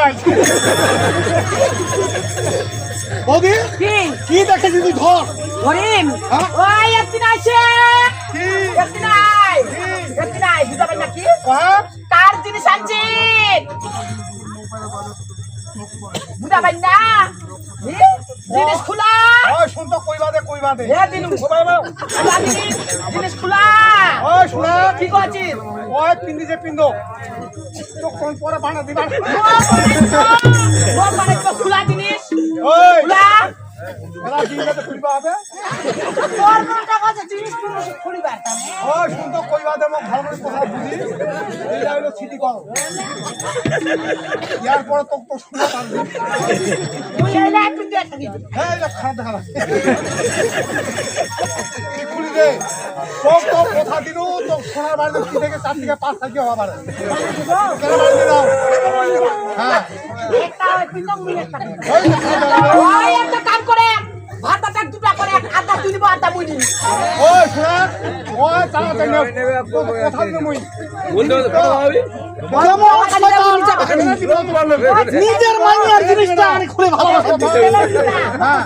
নাই বৌদি কি দেখেছি তুই ধর হরিণ ওই একদিন আসে একদিন নাই বুঝা পাই নাকি কার জিনিস আনছি বুঝা পাই না জিনিস খোলা শুনতো কই বাদে জিনিস খোলা শোনা কি করছিস ওই পিন্দি যে পিন্দো তো কোন পরে বানা দিবা খোলা জিনিস ওই খোলা এরা জিনিসটা খুলবা হবে তোর কোনটা কথা জিনিস খুলিবা ওই শুনতো কই বাদে মোক ভালো করে কথা বুঝি এইটা হলো সিটি কল ইয়ার পরে তো শোনা পারবি তুই এলা একটু দেখ হ্যাঁ এটা খারাপ দেখা কি খুলি দে তো কথা দিনু তো সোনার বাড়িতে কি থেকে 4 থেকে 5 থেকে হওয়া পারে কেন বাড়ি দাও হ্যাঁ একটা পিন্দং মিলে একটা ওই ওই একটা কাম করে ভাতটা টাক দুটা করে আদা তুই দিব আদা মুই দিবি ওই শোনা ওই তাড়াতাড়ি নেবে কথা দিনু মুই বলতে কথা হবে নিজের মাইয়ার জিনিসটা আমি খুলে ভালোবাসি হ্যাঁ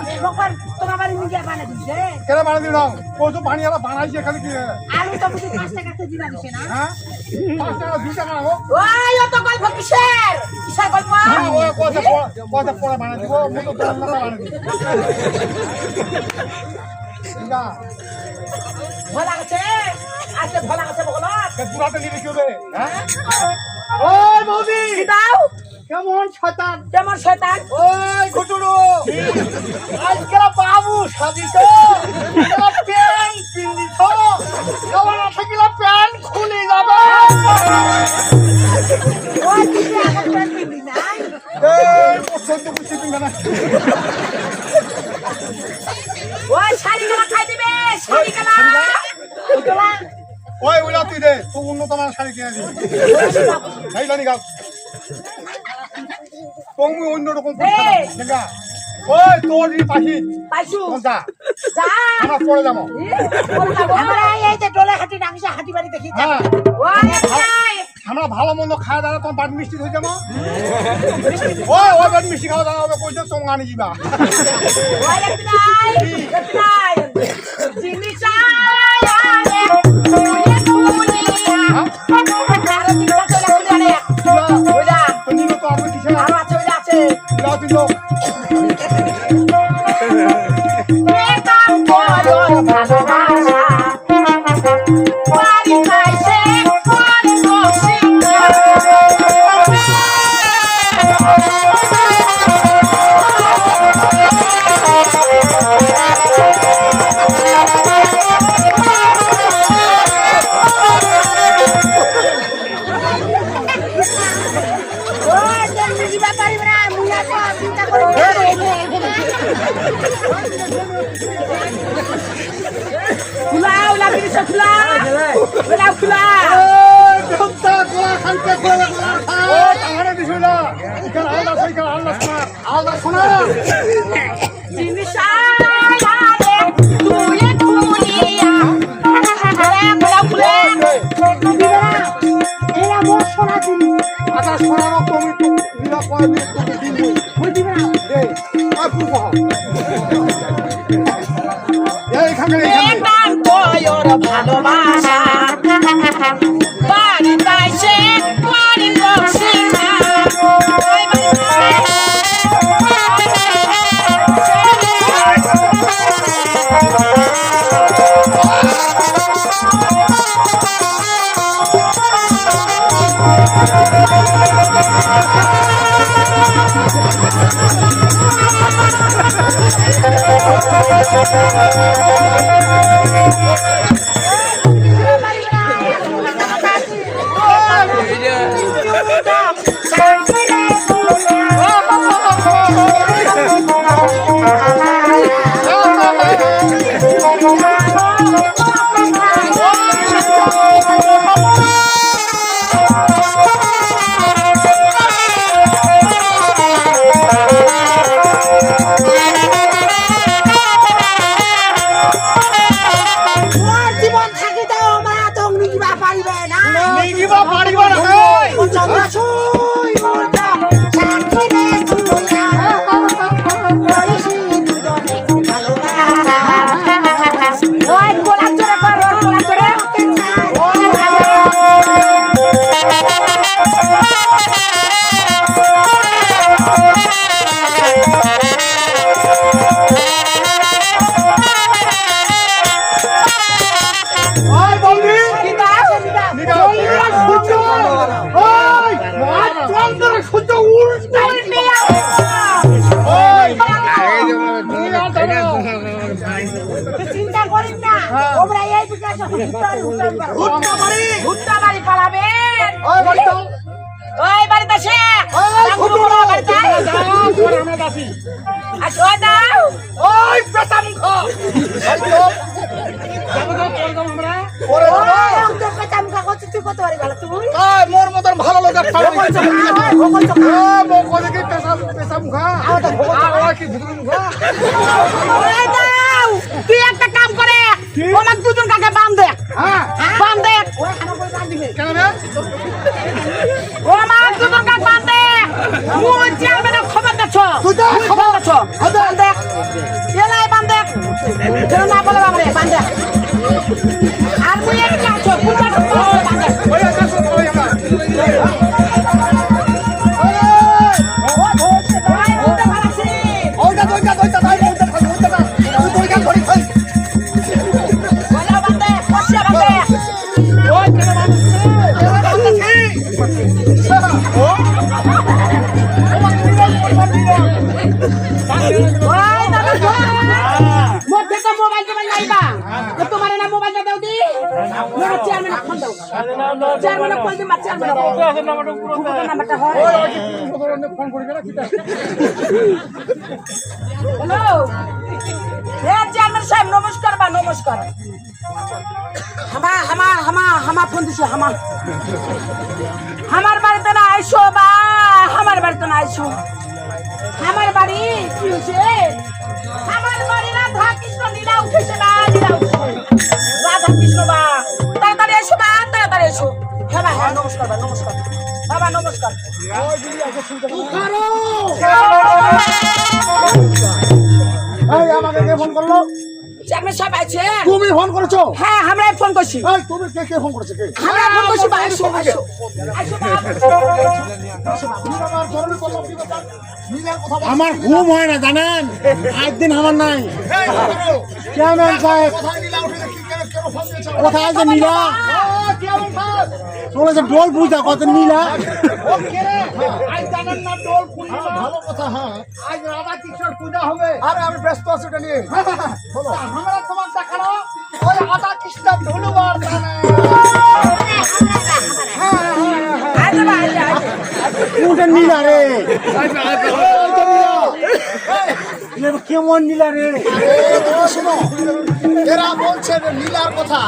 তোমার বাড়ি নিয়ে বানাই দিছে কেন বানিয়ে দিলাম ও তো পানিওয়ালা বানাইছে খালি কি আলু তো বুঝি 5 টাকা কেজি দিছে না হ্যাঁ 5 টাকা 2 টাকা রাখো ওই অত গল্প কিসের গল্প ওই কথা পড়া বানাই দিব মু তো বললাম না বানাই দিব ঠিক আছে ভালো আছে আজকে ভালো আছে বলো কে পুরাতে নিয়ে কি হবে হ্যাঁ ওই বৌদি দাও কেমন শয়তান কেমন শয়তান ওই ঘুটুড়ু আজকাল বাবু সাজিছ প্যান পিন্দিছ কেমন থাকিলে প্যান খুলে যাবে ওই কিছু আগে প্যান পিন্দি নাই এই পছন্দ করছি তুমি না ওই শাড়ি গলা খাই দিবে শাড়ি গলা ওই উলা তুই দে তুই উন্নত মানের শাড়ি কিনে দিবি এই জানি গাও তুমি অন্য রকম ঠিক আছে ওই তোর পাখি পাইছু যা যা আমরা পরে যাবো আমরা এই যে ডলে হাঁটি নামিছে হাঁটি বাড়ি দেখি হ্যাঁ ওই আমরা ভালো মন্দ খাওয়া দাওয়া তোমার বাড়ি মিষ্টি হয়ে যাবো ওই বাড়ি মিষ্টি খাওয়া দাওয়া হবে কইছে তোম আনি যাবা ওই একলাই জিনিস ভালোবাসা বাড়ি তাইছে বাড়ি বসে পারিবে না চিন্তা করিস না ওরা এই বিকাশ ভুট্টা বাড়ি পালাবেন ওই বাড়িতে সে বাড়িতে আচ্ছা ওই দাও ওই পেশা মুখ মোর মতন ভালো লোক পেশা মুখা কি ভুতুর মুখা তুই একটা কাম করে আমার দুজন কাকে বাম দেখ বাম দেখ কেন রে ও আমার দুজন কাকে বাম দেখ মুই চেয়ারম্যানের খবর দেছ খবর দেছ বাম দেখ এলাই বাম দেখ কেন না বলে বাম রে বাম দেখ আর মুই একটা আছো পুরো বাম দেখ ওই আকাশ ওই আমার ওইটা দইটা দইটা ভাই ওইটা ওইটা তুই দইটা ধরি খাই বলা বাম দেখ পয়সা বাম দেখ ওই কেন ওই দাদা মোটে তো মোবাইল কে লাইবা তো তোমার না মোবাইল দাও দি মোর চেয়ারম্যান ফোন দাও চেয়ারম্যান কল দি চেয়ারম্যান নাম্বারটা হয় ফোন করি না কি হ্যালো এ চেয়ারম্যান সাহেব নমস্কার বা নমস্কার হামা ফোন দিছে আমার বাড়িতে না আইসো বা আমার বাড়িতে না আইসো আমার বাড়ি কি হয়েছে আমার বাড়ি রাধা কৃষ্ণ লীলা উঠেছে না লীলা উঠেছে রাধা কৃষ্ণ বা তাড়াতাড়ি এসো বা তাড়াতাড়ি এসো হ্যাঁ বা হ্যাঁ নমস্কার বা নমস্কার বাবা নমস্কার এই আমাকে কে ফোন করলো চেয়ারম্যান সাহেব আছে তুমি ফোন করেছো হ্যাঁ আমরাই ফোন করছি এই তুমি কে ফোন করেছে কে আমরা ফোন করছি বা আইসো আইসো আইসো আমার ঘুম হয় না জানেন একদিন আমার নাই চেয়ারম্যান সাহেব কোথায় আছে নীলা চলেছে ডোল পূজা কত নীলা ভালো কথা হ্যাঁ আজ রাধা কৃষ্ণের পূজা হবে আরে আমি ব্যস্ত আছি এটা নিয়ে আমরা তোমার দেখানো ওই রাধা কৃষ্ণ ধন্যবাদ কোনটা নীলা রে কেমন নীলা রে শোনো এরা বলছে যে নীলার কথা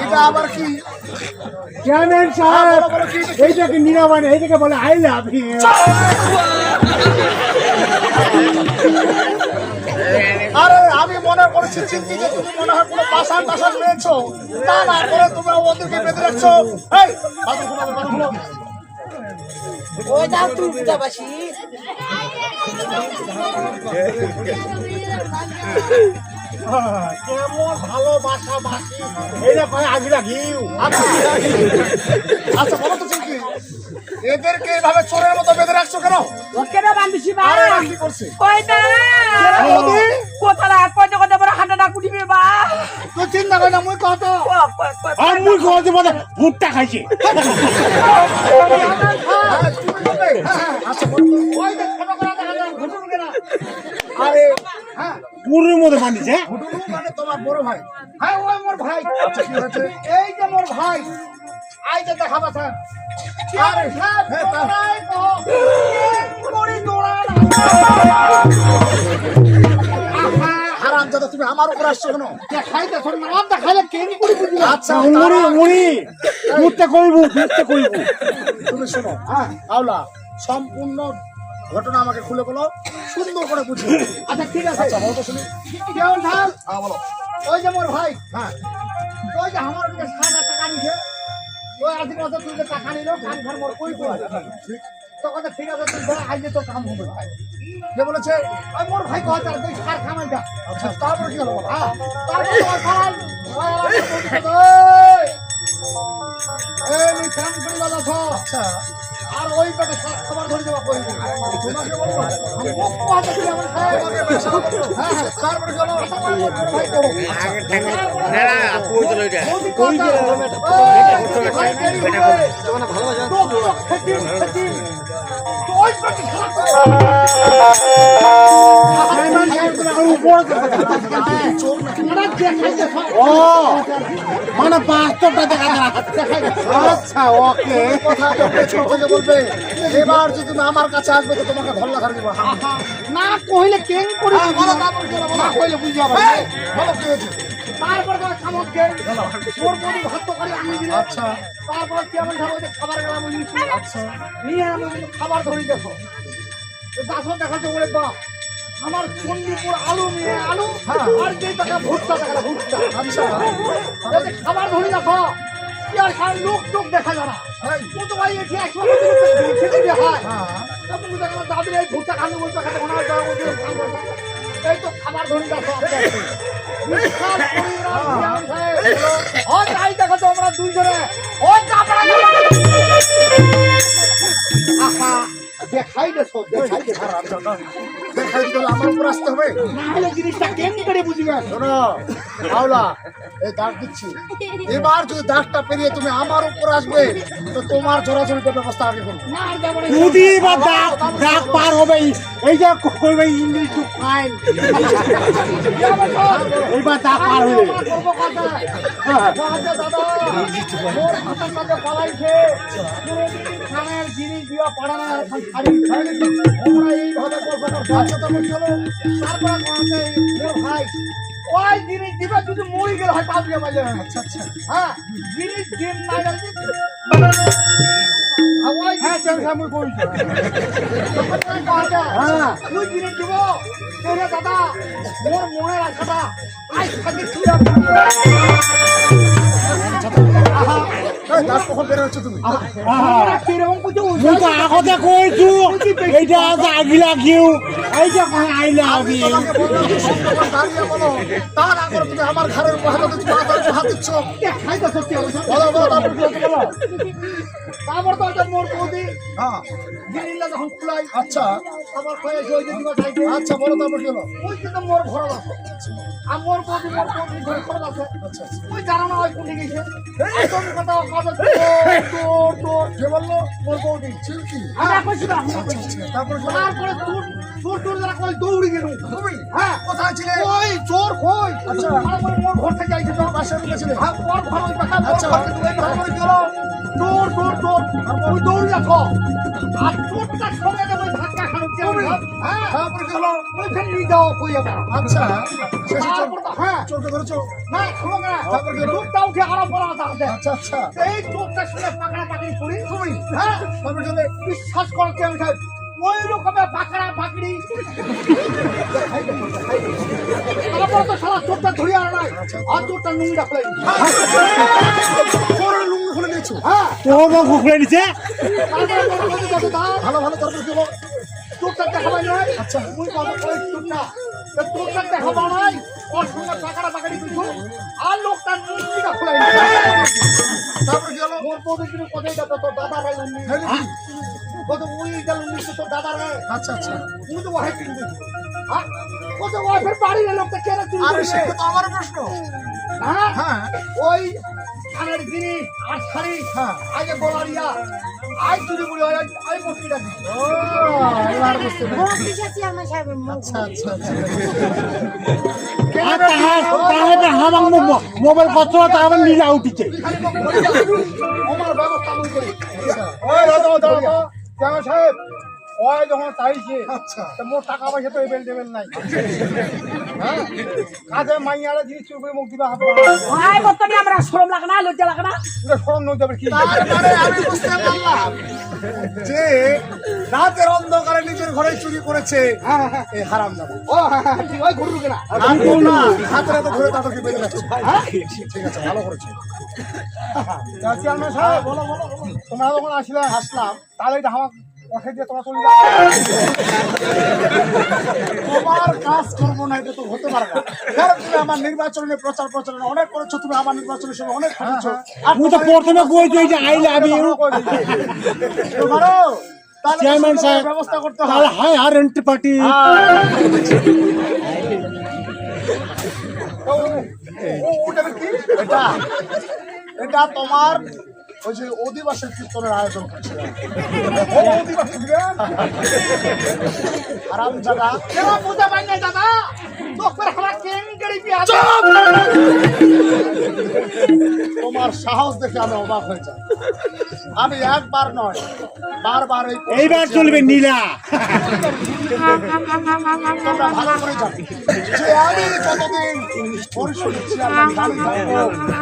এটা আবার কি চেয়ারম্যান সাহেব এইটাকে নীলা মানে এইটাকে বলে আই লাভ ইউ আরে আমি মনে করেছি চিন্তি যে তুমি মনে হয় কোনো পাশান টাশান পেয়েছো তা না করে তোমরা ওদেরকে বেঁধে রাখছো এই বাথরুম খুলো, বাথরুম খুলো। ওই দাও তুই বুঝাবাসি কেমন ভালোবাসা বাসি এইটা কয় আগে লাগিও আচ্ছা আচ্ছা বলো তো চিন্তি এদেরকে এভাবে চোরের মতো বেঁধে রাখছো কেন ওকে না বান্দিছি বা আরে এরা কি করছে কয়টা কোথালা কয়টা কয়টা বড় হাঁটাটা কুটিবে বা তুই চিন্তা করে না মুই কত আর মুই কইতে বলে ভুট্টা খাইছে আচ্ছা বলো তো, ওই যে ছোট করে দেখা যায়, ঘুটুনু কেনা। আরে হ্যাঁ পুরের মধ্যে বানিয়েছে ঘুটুনু মানে তোমার বড় ভাই হ্যাঁ ওই মোর ভাই আচ্ছা কি হয়েছে এই যে মোর ভাই আই যে দেখা পাচ্ছেন আরে হ্যাঁ তোরাই কহ করে দৌড়ান হারাম দাদা তুমি আমার উপর আসছো কেন খাইতে শোন না আমটা খাইলে কেন করে বুঝি আচ্ছা মুড়ি মুড়ি ভুট্টা কইবু ভুট্টা কইবু তুমি শোনো হ্যাঁ আওলা সম্পূর্ণ ঘটনা আমাকে খুলে বলো সুন্দর করে বুঝি আচ্ছা ঠিক আছে আচ্ছা বলো তো শুনি কেমন ঢাল হ্যাঁ বলো ওই যে মোর ভাই হ্যাঁ ওই যে আমার দিকে 7,000 টাকা নিছে ওই আজকে কথা তুই যে টাকা নিলো কান ঘর মোর কই কই ঠিক তো কথা ঠিক আছে তুই ধর আইলে তো কাম হবে ভাই যে বলেছে ওই মোর ভাই কয় তার তুই সার খামাই যা আচ্ছা তারপর কি হলো হ্যাঁ তারপর তোমার ভাই এই নি কাম করে লাগা আচ্ছা আর ওই পেটে খাবার ধরে দেওয়া করবে তোমাকে বলবো আমি মুখ পাতে দিলে আমার খায় হ্যাঁ তারপরে চলো ভাই করো না না কই চলো এটা কই ভাই দেরি হবে তোমার ভালোবাসা তো খেতে তো ওই পেটে খাবার ও মানে বাস্তবটা দেখা আচ্ছা ওকে কথা পেছন থেকে বলবে এবার যদি তুমি আমার কাছে আসবে তো তোমাকে ভালো লাগার দিব না কইলে কেন করে বলো তারপরে চলো বলো কইলে বুঝি আবার বলো কি হয়েছে তারপর তো সামত গে মোর বড়ি ভাত তো করে আনি দিলে আচ্ছা তারপর কেমন খাবো খাবার গেলাম নিয়েছি আচ্ছা নিয়ে আমি খাবার ধরে দেখো দাসও দেখাচ্ছে বলে বাপ আমার চন্ডিপুর আলু নিয়ে আলু আর যে টাকা ভুট্টা টাকা ভুট্টা আচ্ছা এই যে খাবার ধরে দেখো কি আর খান লোক টোক দেখা যায় না ও তো ভাই এসে একশো খেতে দিয়ে হয় হ্যাঁ তারপর দেখা দাদুর এই ভুট্টা খানো বলতে খাতে কোনো এই তো খাবার ধরে দেখো বিশাল পরিবার ও তাই দেখো তো আমরা দুইজনে ও চাপড়া আহা দেখাই দেখো দেখাই দেখো দেখাই দিলে আমার উপর আসতে হবে না হলে জিনিসটা কেমনি করে বুঝবেন শোনো আওলা এই দাগ দিচ্ছি এবার যদি দাগটা পেরিয়ে তুমি আমার উপর আসবে তো তোমার জোরাজোরিতে ব্যবস্থা আগে করবো না আর যাবো না। যদি বা দাগ দাগ পার হবে এই যে কইবে ইংলিশ টু ফাইন এইবার দাগ পার হবে করবো কথা। বাজে দাদা, মোর হাতের মাঝে পালাইছে। পুরোদিন খানের জিনিস দিয়া পাড়া না, এখন শাড়ি খাই নাকি? আমরা এইভাবে গল্প করবো। আচ্ছা, তখন চলো। তারপরে আমাকে মোর ভাই, ওই জিনিস দিবে, যদি মরে গেলে হয় তাও দিয়ে পাইলে না। আচ্ছা আচ্ছা হ্যাঁ, জিনিস দিন না গেলে ওই হ্যাঁ আমি কইছি হ্যাঁ তুই জিনিস দিব তোরে দাদা মোর মনের আশাটা আজ থেকে তুই এই দাগ কখন বের হচ্ছে তুমি কিরকম কিছু মুই তো আগতে কইছু এইটা আছে আগিলা কিউ এই যে কই আইলা আমি তোমাকে বললাম যে সত্যবার দাঁড়িয়ে বলো তার আগে তুমি আমার ঘরের উপর হাত দিচ্ছ মাথার উপর হাত দিচ্ছ খাই তো সত্যি অবশ্য বলো বলো তারপর কি হচ্ছে বলো তারপর তো একটা মোর বৌদি হ্যাঁ জিনিসটা যখন খুলাই আচ্ছা আবার কয়ে ওই যে দিবা চাইছে আচ্ছা বলো তারপর কি হলো ওই কিন্তু মোর ঘর আছে আর মোর বৌদি ঘরে খরচ আছে আচ্ছা আচ্ছা ওই জানো না ওই কোনদিকে গেছে এই তুমি কথা কথা তোর কে বললো মোর বৌদি চিল্কি আমরা কইছিলাম আচ্ছা আচ্ছা তারপর কি হলো? তারপরে তোর যারা কই দৌড়ি গেল তুমি হ্যাঁ কোথায় ছিলে ওই চোর কই আচ্ছা। তারপরে মোর ঘর থেকে আইছে তোর পাশে ঢুকেছিলে হ্যাঁ ওর ঘর ওই পাশে আচ্ছা। তারপরে কি হলো তোর ওই দৌড়ি রাখো আর চোরটা সঙ্গে দেবো ধাক্কা খানো কেমন হ্যাঁ তারপর কি হলো ওইখানে নিয়ে যাও কই আমার আচ্ছা শেষে তারপর তো হ্যাঁ চোরকে ধরেছো না শুনো না তারপর কি হলো? চোরটা উঠে আরো পড়া আছে আচ্ছা আচ্ছা এই চোরটা শুনে পাকড়া পাকড়ি করি তুমি হ্যাঁ তারপর কি হলো? বিশ্বাস করো কেমন সাহেব ওই রকমে পাকড়া পাকড়ি তারপর তো সারা চোরটা ধরে আর নাই আর চোরটা নুঙ্গি রাখলাই চোরের লুঙ্গি খুলে নিয়েছো হ্যাঁ তোর মুখ খুলে নিছে তারপরে মোর বৌদি কাছে দাও ভালো ভালো তারপর কি হলো চোরটা দেখাবাই নাই আচ্ছা। মুই কথা কই চোরটা চোরটা দেখাবা নাই ওর সঙ্গে পাকড়া পাকড়ি কিছু আর লোকটা নুঙ্গি রাখলাই তারপর কি হলো মোর বৌদি কিন্তু কোথায় যাতো তোর দাদা ভাই উনি হ্যাঁ নাকি? কত ওই গেল উনি তোর দাদা রে আচ্ছা আচ্ছা তুমি তো ওয়াইফ কিনবে হ্যাঁ কত ওয়াইফের বাড়ির লোকটা কেন চুরি আরে করবে? সেটা তো আমার প্রশ্ন হ্যাঁ হ্যাঁ ওই কানের জিনিস আর শাড়ি হ্যাঁ। আগে বলারিয়া আই চুরি করে আই মস্তিটা দিই ও এবার বুঝতে পেরেছি আচ্ছা আচ্ছা আচ্ছা আর তাহলে হামাং মোবাইল কত তাহলে নিজে উঠিছে খালি মুখ বলে যা। আমার ব্যবস্থা আমি করি ওই দাদা জামা সাহেব ওই যখন চাইছে আচ্ছা তো মোর টাকা পয়সা তো এবেল দেবেল নাই হ্যাঁ কাজে মাইয়ারা জিনিস চুরি করে মুখ দিবা হাত ভাই বর্তমানে আমরা শরম লাগে না লজ্জা লাগে না সরম নই যাবে কি তার মানে আমি বুঝতে পারলাম যে রাতের অন্ধকারে নিজের ঘরে চুরি করেছে এই হারাম দাদা ও হ্যাঁ হ্যাঁ ঠিক ওই ঘুরু কেনা আর কেউ না হাতরে তো ধরে তাদেরকে বেঁধে যাচ্ছে ঠিক আছে ভালো করেছে চেয়ারম্যান সাহেব তোমরা যখন আসলে আসলাম তাহলে এটা আমার পথে দিয়ে তোমার চলে যাবে। তোমার কাজ করবো না এটা তো হতে পারে না। কারণ তুমি আমার নির্বাচনে প্রচার প্রচারণা অনেক করেছো, তুমি আমার নির্বাচনের সময় অনেক করেছো। আর আমি তো প্রথমে কইছি যে আই লাভ ইউ তোমারও তাহলে চেয়ারম্যান সাহেব ব্যবস্থা করতে তাহলে হয়। হাই আর এন্ট্রি পার্টি এটা এটা তোমার ওই যে অধিবাসী কীর্তনের আয়োজন করছে আরাম জায়গা। কেন বুঝতে পারি না দাদা, তোর আমার কেঙ্গেরি পেঁয়াজ তোমার সাহস দেখে আমি অবাক হয়ে যাই। আমি একবার নয় বারবার এইবার চলবে নীলা। তোমরা ভালো করে জানো যে আমি যতদিন পরিষদের চেয়ারম্যান আমি থাকবো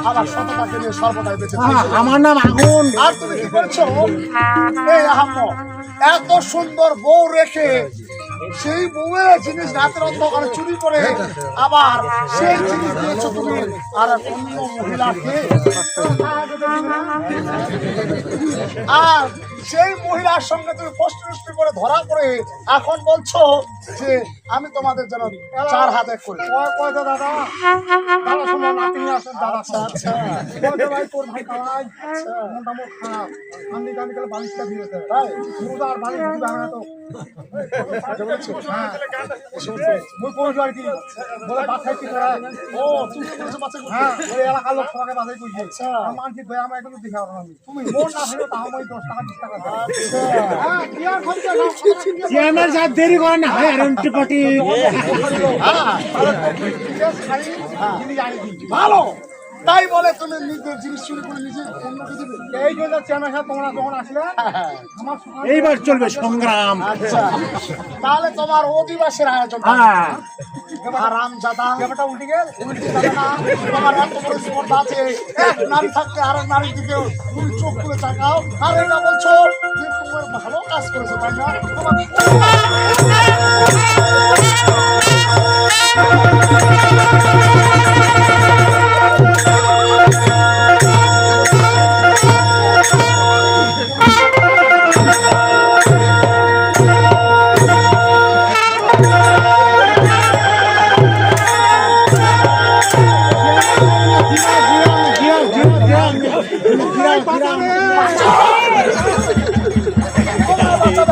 আমার সততাকে নিয়ে সর্বদাই বেঁচে থাকবো। আমার নাম আগুন। আর তুমি কি করছো এই আহাম্মদ, এত সুন্দর বউ রেখে সেই বউয়ের জিনিস রাতের অন্ধকারে চুরি করে আবার সেই জিনিস দিয়েছো তুমি আর এক অন্য মহিলাকে। আর সেই মহিলার সঙ্গে তুমি ফষ্টি করে ধরা পড়ে এখন বলছো যে আমি তোমাদের জন্য 4 হাত এক করি। কয়তো দাদা, দাদা শোনো নাতি আসেন দাদা। আচ্ছা কয়তো ভাই তোর ভাই কালাই মনটা মোট খারাপ, কান্দি কান্দি করে বালিশটা দিয়েছে তাই রোজা আর বালিশ দিবে না তো। হ্যাঁ মুই কইছো আর কি বলে বাছাই কি করে। ও তুমি কি বলছো বাচ্চা? হ্যাঁ ওই এলাকার লোক সবাইকে বাছাই করছি। আচ্ছা। মানসিক ভাই আমার এগুলো দিখা আমি তুমি মন না হলে তাও আমি 10 টাকা 20 টাকা দেব। হ্যাঁ কি আর খরচ না চেয়ারম্যান সাহেব দেরি করেন না, হাই আর এন্ট্রি পার্টি। ভালো তাই বলে তুমি নিজের জিনিস চুরি করে নিজে অন্যকে দিবে। এই জন্য চেয়ারম্যান সাহেব তোমরা যখন আসলে আমার এইবার চলবে সংগ্রাম। আচ্ছা তাহলে তোমার অধিবাসের আয়োজন হ্যাঁ আরাম জাদা ব্যাপারটা উল্টে গেল। উল্টে যাবে না। তোমার এত বড় স্পর্ধা আছে, এক নারী থাকতে আরেক নারীর দিকে তুমি চোখ খুলে তাকাও আর এটা বলছো যে তোমার ভালো কাজ করেছো তাই না?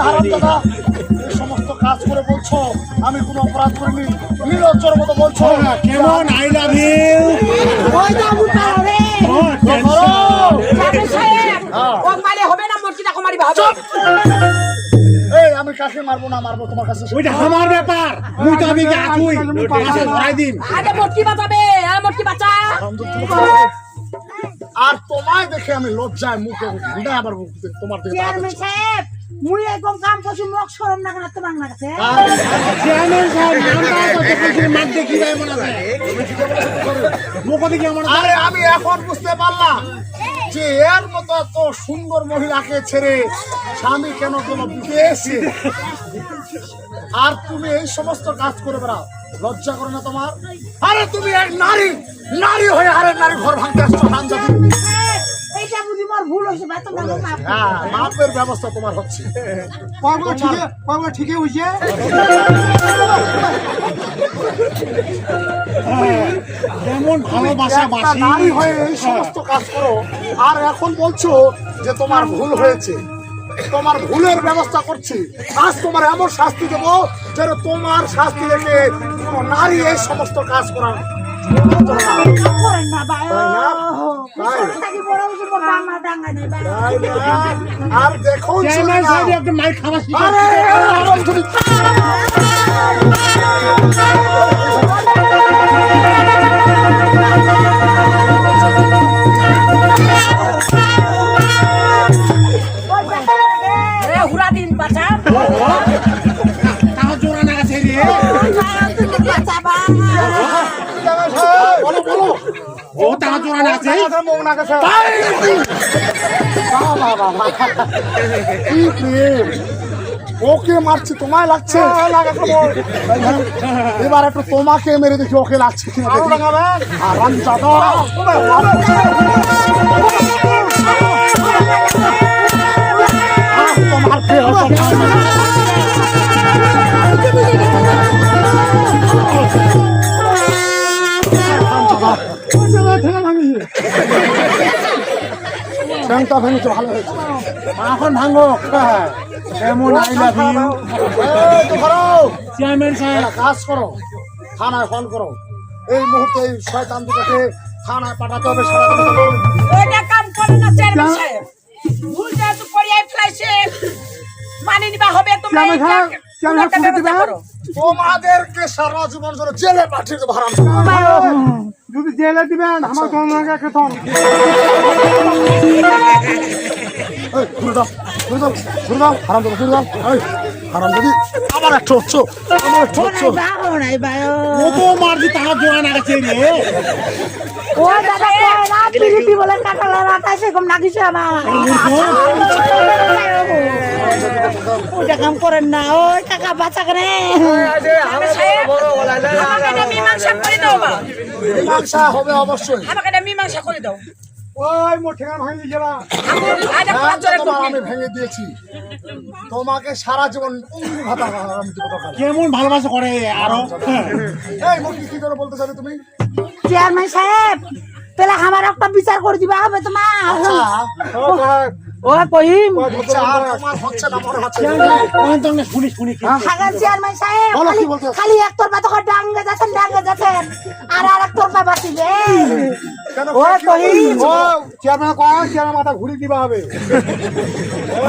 হারামজাদা, এই সমস্ত কাজ করে বলছো আমি কোনো অপরাধ করিনি, নিরজ্জর মতো বলছো। কেমন আই লাভ ইউ। ওই তো উঠাও রে চেয়ারম্যান সাহেব, ও মালে হবে না মর্জিটা কুমারী ভাবে। এই আমি কাকে মারবো না মারবো তোমার কাছে ওইটা আমার ব্যাপার, মুই তো আমি আছুই পাশে ধরাই দিন। আগে মর্জি বাঁচাবে, মর্জি বাঁচা। আর তোমায় দেখে আমি লজ্জায় মুখে ঠান্ডা আবার তোমার দিকে চেয়ারম্যান সাহেব মুই একদম কাম করছি মুখ শরম না কেন তোমার না কাছে। চেয়ারম্যান সাহেব নামটা তো দেখেছি মাঠ দেখি যায় মনে হয় মুখ দেখি আমার। আরে আমি এখন বুঝতে পারলাম যে এর মতো এত সুন্দর মহিলাকে ছেড়ে স্বামী কেন কোনো বিদেশে, আর তুমি এই সমস্ত কাজ করে বেড়াও, লজ্জা করে না তোমার? আরে তুমি এক নারী, নারী হয়ে আরেক নারী ঘর ভাঙতে আসছো হারামজাদি। এইটা বুঝি মোর ভুল হইছে ভাই, তোমরা মাফ করো। হ্যাঁ মাপের ব্যবস্থা তোমার হচ্ছে। ঠিকই হয়েছে। যেমন ভালোবাসা একটা বাসি নারী হয়ে এই সমস্ত কাজ করো আর এখন বলছো যে তোমার ভুল হয়েছে। তোমার ভুলের ব্যবস্থা করছি, আজ তোমার এমন শাস্তি দেবো যেন তোমার শাস্তি দেখে কোনো নারী এই সমস্ত কাজ করার করেন না ভাই। তাই? থাকি বড় হইছে মোর ডাঙ্গা ডাঙ্গা নেই ভাই। তাই না? আর দেখো চেয়ারম্যান সাহেব একটা মাইক খাওয়া আরে এ হুরা দিন বাঁচা। তাও জোড়া না গেছে রে। তুমি বাঁচাবা। বলো বলো ও তাও জোড়া না গেছে। মুখ না গেছে। কি প্রেম! ওকে মারছি তোমায় লাগছে? এবার একটু তোমাকে মেরে দেখি ওকে লাগছে কিনা দেখি। হারামজাদা! তোমার ব্যাংকটা ভেঙেছে, ভালো হয়েছে। এখন ভাঙো কেমন আই লাভ ইউ এই তো করো, চেয়ারম্যান সাহেব। একটা কাজ করো, থানায় ফোন করো। এই মুহূর্তে এই শয়তান দুটাকে থানায় পাঠাতে হবে। ওইটা কাম করে না চেয়ারম্যান সাহেব, ভুল যেহেতু করিয়াই ফেলাইছে মানি নিবা হবে। তোমরা চেয়ারম্যান সাহেব, চেয়ারম্যান সাহেব, একটা ব্যবস্থা করো। তোমাদেরকে সারা জীবন ধরে জেলে পাঠিয়ে দেবো হারাম। যদি জেলে দিবেন আমার কোন কেতন ঘুরে দাও, ঘুরে দাও, ঘুরে দাও, হারাম দেবো, ঘুরে দাও। হারাম যদি আবার একটা হচ্ছ, আমার একটা হচ্ছ। কত মারছি তাহার জোয়ান আগে রে। ও দাদা কয় না পিরিতি বলে কাটালা রাতা সেরকম নাকিছে আমার। ওটা কাম করেন না, ওই কাকা বাঁচা করে। আমাকে এটা মীমাংসা করে দাও বা। মীমাংসা হবে অবশ্যই। আমাকে এটা মীমাংসা করে দাও। ওই মোর ঠিকানা ভাঙি গেলা। আরে হ্যাঁ, পাঁচজনের তোমার তুমি আমি ভেঙে দিয়েছি। তোমাকে সারা জীবন অঙ্গুলি ভাতা আমি দেবো দরকার। কেমন ভালোবাসা করে আরো। এই মুরগি কি করে বলতে চাবে তুমি? চেয়ারম্যান সাহেব তাহলে আমার একটা বিচার করে দিবা হবে তোমার। আচ্ছা, ও কহিম আচ্ছা, আর তোমার হচ্ছে না মনে হচ্ছে। শুনি শুনি থাকার চেয়ারম্যান সাহেব বলো, কি খালি বলতে চাচ্ছ? খালি এক তোরবা তো ডাঙ্গে যাচ্ছেন আর আর এক তোরবা বাঁচিবে। কেন, ও কহিম ও চেয়ারম্যান কয় চেয়ারম্যান মাথা ঘুরি দিবা হবে।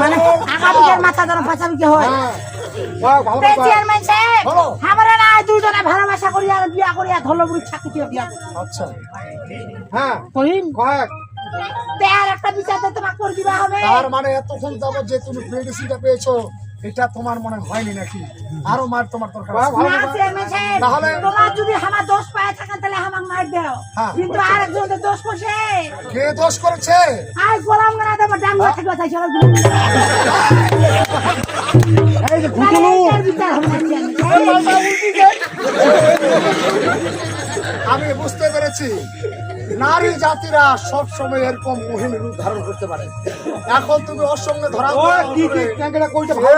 মানে আগামীকার মাথা ধরা ফাঁসাবিকে হয়। ভালো তে চেয়ারম্যান সাহেব বলো। আমরা না দুজনে ভালোবাসা করি আর বিয়া করি আর ধলবুড়ি ছাকি দিয়ে বিয়া করি। আচ্ছা, হ্যাঁ কহিম কয়েক তে আর একটা বিচার তো তোমাকে করে দিবা হবে। তার মানে এতক্ষণ যাবত যে তুমি মেডিসিনটা পেয়েছো এটা তোমার মনে হয়নি নাকি? আরো মার তোমার দরকার আছে। না চেয়ারম্যান সাহেব তাহলে? তোমার যদি আমার দোষ পায় থাকে তাহলে আমাকে মার দাও, হ্যাঁ। কিন্তু আরেকজন তো দোষ করছে। কে দোষ করেছে? আই গোলাম গনা দেব ডাঙ্গা থেকে তাই চলো। এই যে ঘুটুলু বিচার হবে না চেয়ারম্যান সাহেব। আমি বুঝতে পেরেছি নারী জাতিরা সব সময় এরকম মহিলা রূপ ধারণ করতে পারে। এখন তুমি ওর সঙ্গে ধরা ও কি কি ক্যাঙ্কেটা কইতে ভালো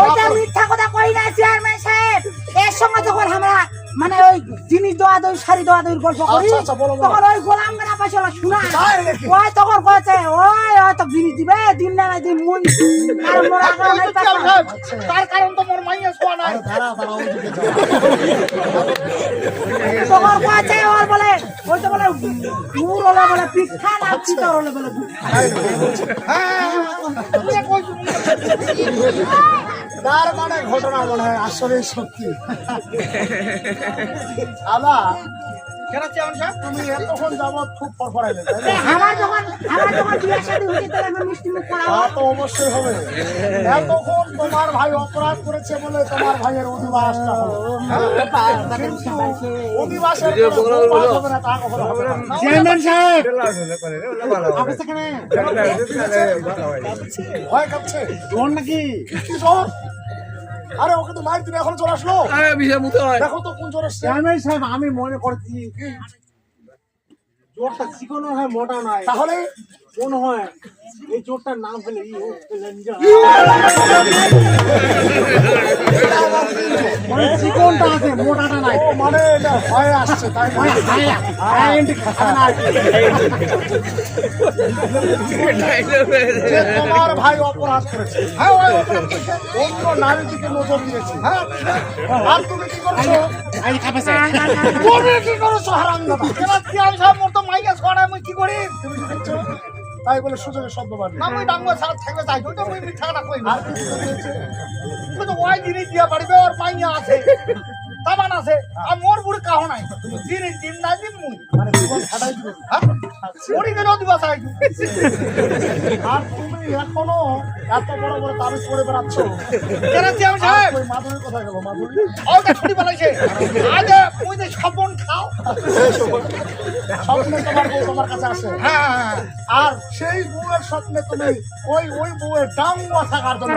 ওইটা মিথ্যা কথা কই না চেয়ারম্যান সাহেব। এর সঙ্গে যখন আমরা মানে ওই জিনিস দেওয়া দই শাড়ি দেওয়া দই গল্প করি আচ্ছা, আচ্ছা, বলো, বলো। তখন ওই গোলাম গনা পাশে শোনা তাই নাকি? ওই তখন কয়েছে ওই হয়তো জিনিস দিবে দিন না দিন মুই আর মোরা আগে নাই পাচ্ছি। তার কারণ তো মোর মাইয়া শোয়া নাই। দাঁড়া দাঁড়া, ওইদিকে যাও। তখন কয়েছে ওর বলে ওই তো বলে মুর হলে বলে পিঠা না পিতর হলে বলে তার মানে ঘটনা মনে হয় আসলে সত্যি। আবার কেন চেয়ারম্যান সাহেব? তুমি এতক্ষণ যাবত খুব ফরফরাইলে, তাই না? আমার যখন বিয়ে শাদী হয়েছে তাহলে আমার মিষ্টি মুখ করা তা তো অবশ্যই হবে। এতক্ষণ তোমার ভাই অপরাধ করেছে বলে তোমার ভাইয়ের অধিবাসটা হলো। অধিবাসের কোনো প্রভাব হবে না, তা কখনো হবে না। চেয়ারম্যান সাহেব আপনি কেন ভয় কাঁপছে কোন নাকি কি জ্বর? আরে ওকে তো মাইর দিনে এখন চলে আসলো। দেখো তো কোন জ্বর এসছে। চেয়ারম্যান সাহেব আমি মনে করছি জোরটা চিকনো হয় মোটা নয়, তাহলে মনে হয় এই জোরটার নাম হলে মানে চিকনটা আছে মোটাটা নাই। ও মানে এটা ভয় আসছে, তাই না? যে তোমার ভাই অপরাধ করেছে, হ্যাঁ, ওই অপরাধ করেছে। অন্য নারীর দিকে নজর দিয়েছে, হ্যাঁ। আর তুমি কি করছো? তুমি কি করেছো হারামজাদা? কেন চেয়ারম্যান সাহেব মোর তো মাইয়া শোয়া নাই, মুই কি করি? তুমি কি দেখছো? তাই বলে সুযোগের শব্দ বাড়বে। না মুই ডাঙ্গা ছাড়া থাকবে তাই তো মুই মিথ্যা কথা কই না। আর কি সুযোগ দিয়েছে? মুই তো ওই জিনিস দিয়া পারিবে ওর মাইয়া আছে তামান আছে আর মোর বুড়ি কাহ নাই জিনিস দিন না দিন মুই মানে জীবন খাটাই দিবে। মুড়ি কেন দিবা চাই আর তুমি এখনো এত বড় বড় তাবিজ করে বেড়াচ্ছ। কেন চেয়ারম্যান সাহেব? ওই মাধুরীর কোথায় গেল? মাধুরী ওটা ছুটি পালাইছে আজ মুই যে স্বপন খাও। স্বপ্নে তোমার বউ তোমার কাছে আসে, হ্যাঁ হ্যাঁ আর সেই বউয়ের স্বপ্নে তুমি ওই বউয়ের ডাঙ্গা থাকার জন্য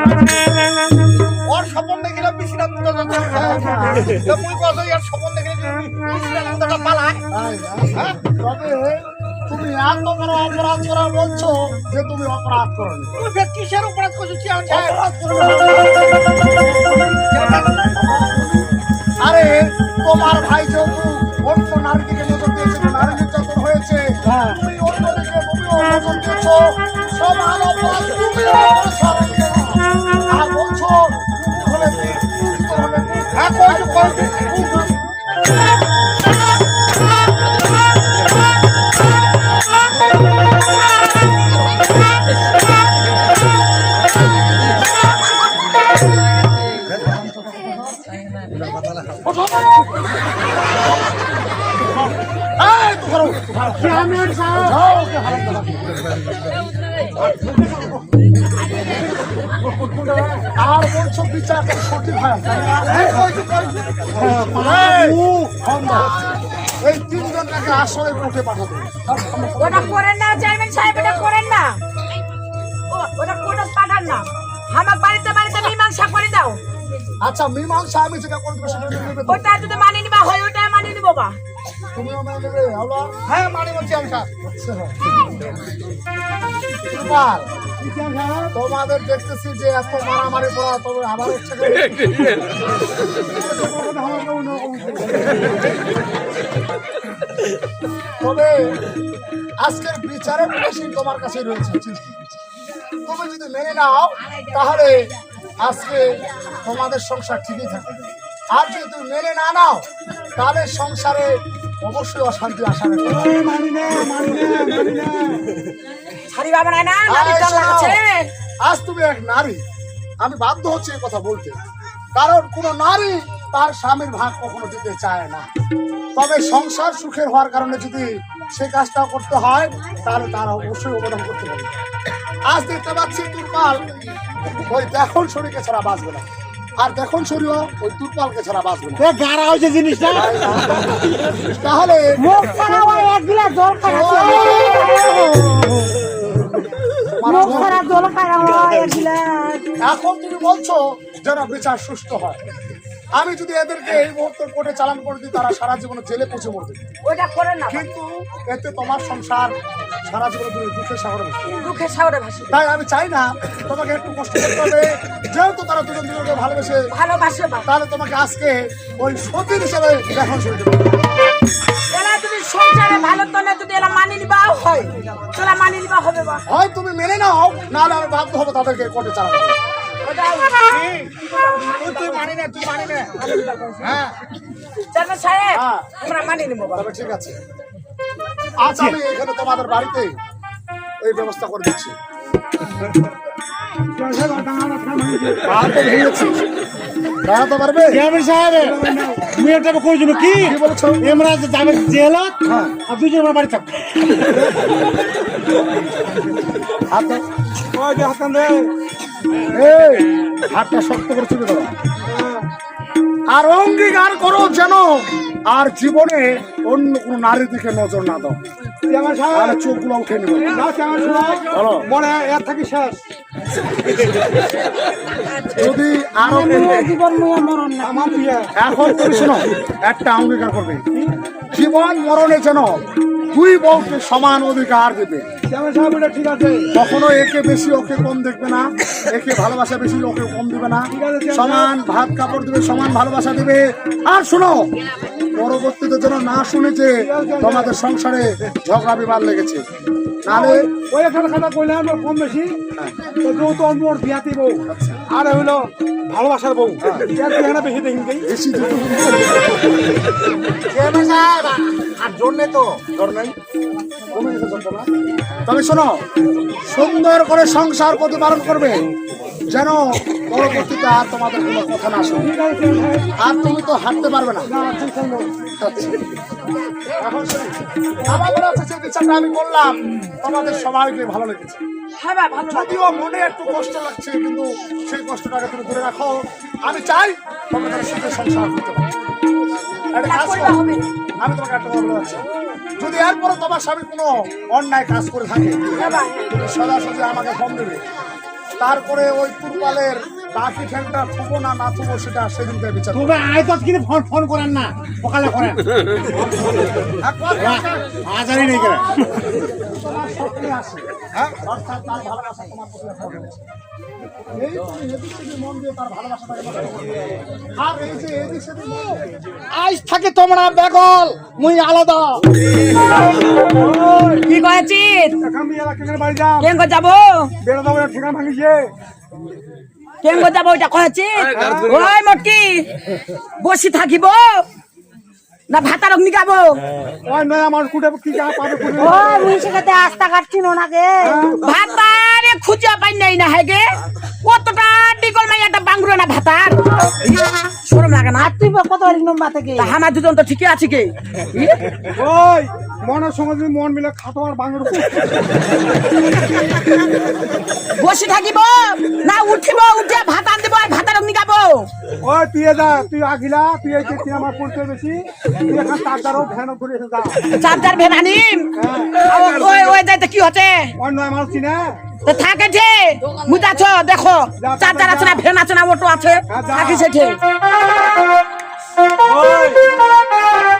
ওর স্বপন দেখিলাম বিশ্রাম মুটা তো মুই কত ইয়ার স্বপন দেখিলাম বিশ্রাম মুটাটা পালায়। তাই না? হ্যাঁ? তবে তুমি এত বড় অপরাধ করা বলছো যে তুমি অপরাধ করনি। মুই ফের কিসের অপরাধ করছি চেয়ারম্যান সাহেব? অপরাধ করবে আরে তোমার ভাই যেহেতু অন্য নারী দিকে নজর দিয়েছে, নারী নির্যাতন হয়েছে, তুমি অন্য দিকে তুমিও আর বলছো বিচার সঠিক হয় এই তিনজনটাকে আসলে কোর্টে পাঠাবো। ওটা করেন না চেয়ারম্যান সাহেব, এটা করেন না। ওটা কোর্টে পাঠান না, আমার বাড়িতে বাড়িতে মীমাংসা করে দাও। আচ্ছা মীমাংসা আমি যেটা করে দেবো সেটা মেনে নেবে তো? ওটা যদি মানিয়ে নিবা হয় ওটাই মানিয়ে নিবো বা। তুমিও মেনে নেবে? আল্লাহ হ্যাঁ মানি বলছি আমি স্যার। গোপাল, তোমাদের দেখতেছি যে এত মারামারি করা, তবে আবার হচ্ছে যে তবে আজকের বিচারের মেশিন তোমার কাছে রয়েছে। তুমি যদি মেনে নাও তাহলে আজকে তোমাদের সংসার ঠিকই থাকে, আর যদি তুমি মেনে না নাও তাহলে সংসারে অবশ্যই অশান্তি আসার মানি না মানি না মানি না। ছাড়ি বাবা না, নারী টান লাগছে। আজ তুমি এক নারী, আমি বাধ্য হচ্ছি এই কথা বলতে, কারণ কোন নারী তার স্বামীর ভাগ কখনো দিতে চায় না। তবে সংসার সুখের হওয়ার কারণে যদি সে কাজটা করতে হয় তাহলে তারা অবশ্যই অবদান করতে হবে। আজ দেখতে পাচ্ছি তুরপাল ওই দেখুন শরীরকে ছাড়া বাঁচবে না, আর দেখুন শরীর ওই তুরপালকে ছাড়া বাঁচবে না। গাড়া হয়েছে জিনিসটা। তাহলে মুখ খারাপ হয়, এক গিলাস জল খারাপ হয়, মুখ খারাপ জল খারাপ হয় এক গিলাস। এখন তুমি বলছো যেন বিচার সুষ্ঠু হয়। আমি যদি এদেরকে এই মুহূর্তে কোর্টে চালান করে দিই তারা সারা জীবন জেলে পৌঁছে মরবে, ওটা করেন না, কিন্তু এতে তোমার সংসার সারা জীবন দুঃখের সাগরে ভাসবে। দুঃখের সাগরে ভাসি। তাই আমি চাই না তোমাকে একটু কষ্ট করতে হবে, যেহেতু তারা দুজন দুজনকে ভালোবেসে, ভালোবাসে বা। তাহলে তোমাকে আজকে ওই সতীর হিসেবে দেখানো শুরু করবে। এরা যদি সংসারে ভালো তো না, যদি এরা মানিয়ে নিবা হয় তোরা মানিয়ে নিবা হবে বা। হয় তুমি মেনে নাও, নাহলে আমি বাধ্য হবো তাদেরকে কোর্টে চালানো। তুই মানি না, তুই মানি না। হ্যাঁ চেয়ারম্যান সাহেব হ্যাঁ। আমরা মানিয়ে নিবো বা। তবে ঠিক আছে, আজ আমি এখানে তোমাদের বাড়িতে এই ব্যবস্থা করে দিচ্ছি। পা তো ভেঙেছি, দাঁড়াতে পারবে? চেয়ারম্যান সাহেব তুমি একটা কইছিল কি কি বলছো? আমরা যাবে জেলত আর দুজন আমার বাড়ি থাক। হাতে ওই যে হাতান রে। এই হাতটা শক্ত করে চুপে ধরো, আর অঙ্গীকার করো যেন আর জীবনে অন্য কোনো নারীর দিকে নজর না দাও, চেয়ারম্যান সাহেব তাহলে চোখগুলো উঠে নিব। না চেয়ারম্যান সাহেব বলো। মনে এর থাকি শেষ। যদি আরো জীবন মুয়া মরণ না। আমার বিয়ে এখন তুমি শোনো, একটা অঙ্গীকার করবে, জীবন মরণে যেন দুই বউকে সমান অধিকার দেবে। চেয়ারম্যান সাহেব এটা ঠিক আছে। কখনো একে বেশি ওকে কম দেখবে না, একে ভালোবাসা বেশি ওকে কম দিবে না, সমান ভাত কাপড় দিবে, সমান ভালোবাসা দিবে। আর শোনো, পরবর্তীতে যেন না শুনে যে তোমাদের সংসারে ঝগড়া বিবাদ লেগেছে, নাহলে ওই একটা কথা কইলাম কম বেশি তো যৌথ অন্যর বিয়াতি বউ আর হইলো ভালোবাসার বউ এখানে বেশি দেখি বেশি দুটো আর জোর নেই তো জ্বর নাই, কমে গেছে জ্বরটা না? তবে শোনো, সুন্দর করে সংসার প্রতিপালন করবে যেন পরবর্তীতে আর তোমাদের কোনো কথা না শুনে। আর তুমি তো হাঁটতে পারবে না। আচ্ছা। এখন শোনো, আমার মনে হচ্ছে যে বিচারটা আমি করলাম তোমাদের সবাইকে ভালো লেগেছে। হ্যাঁ বা, ভালো লাগে। যদিও মনে একটু কষ্ট লাগছে, কিন্তু সেই কষ্টটাকে তুমি ধরে রাখো। আমি চাই তোমাদের সুখে সংসার করতে পারো। একটা কাজ করো, আমি তোমাকে একটা কথা বলে যাচ্ছি, যদি এরপরে তোমার স্বামী কোনো অন্যায় কাজ করে থাকে তুমি সোজাসুজি আমাকে ফোন দেবে, তারপরে ওই তুরপালের বাকি ঠ্যাংটা থুবো না না থুবো সেটা সেদিনকে বিচার করবো। তবে আয়তত কিন্তু ফোন ফোন করেন না সকালে করেন আজারি নেই করে তোমার স্বপ্নে আসে, হ্যাঁ, অর্থাৎ তার ভালোবাসা তোমার প্রতি একটা রয়েছে। এই তুমি এদিক সেদিক মন দিয়ে তার ভালোবাসাটাকে নষ্ট করবে। আর এই যে এদিক সেদিক মন দিয়ে আজ থাকে তোমরা বেগল মুই আলাদা। কি কয়েছিস? এখন বিয়ে কেন বাড়ি যাম কেঙ্গো যাবো? বেড়া দাও ঠিকানা ভাঙিছে কেঙ্গো যাবো ওইটা কয়েছিস? ওই মটকি বসি থাকিব না ভাতার অগ্নি গাবো? ওই নয় আমার কুটে কি যা পাবে কুটে ওই মুইসে কাতে আস্তা কাটছিল না গে ভাতারে খুঁজা পাই নাই না হেগে কতটা ডিকল মাইয়াটা বাংরো না ভাতার শরম লাগে না আর তুই কত বাড়ি নম্বর থেকে তা আমার দুজন তো ঠিকই আছে কি ওই মনের সঙ্গে যদি মন মিলে খাটো আর বাংলার বসে থাকিব না উঠিব উঠে ভাত আন দেবো আর ভাতার অগ্নি গাবো ওই তুই যা তুই আগিলা তুই এই দেখছি আমার পরিচয় বেশি তুই এখন তারদারও ভ্যানও ঘুরে এসে যা চার্জার ভেন আনিম ওই ওই যাইতে কি হচ্ছে অন্য আমার চিনে তো থাকে যে মুদাছ দেখো চার্জার আছে না ভ্যান আছে না অটো আছে থাকি সেঠে ওই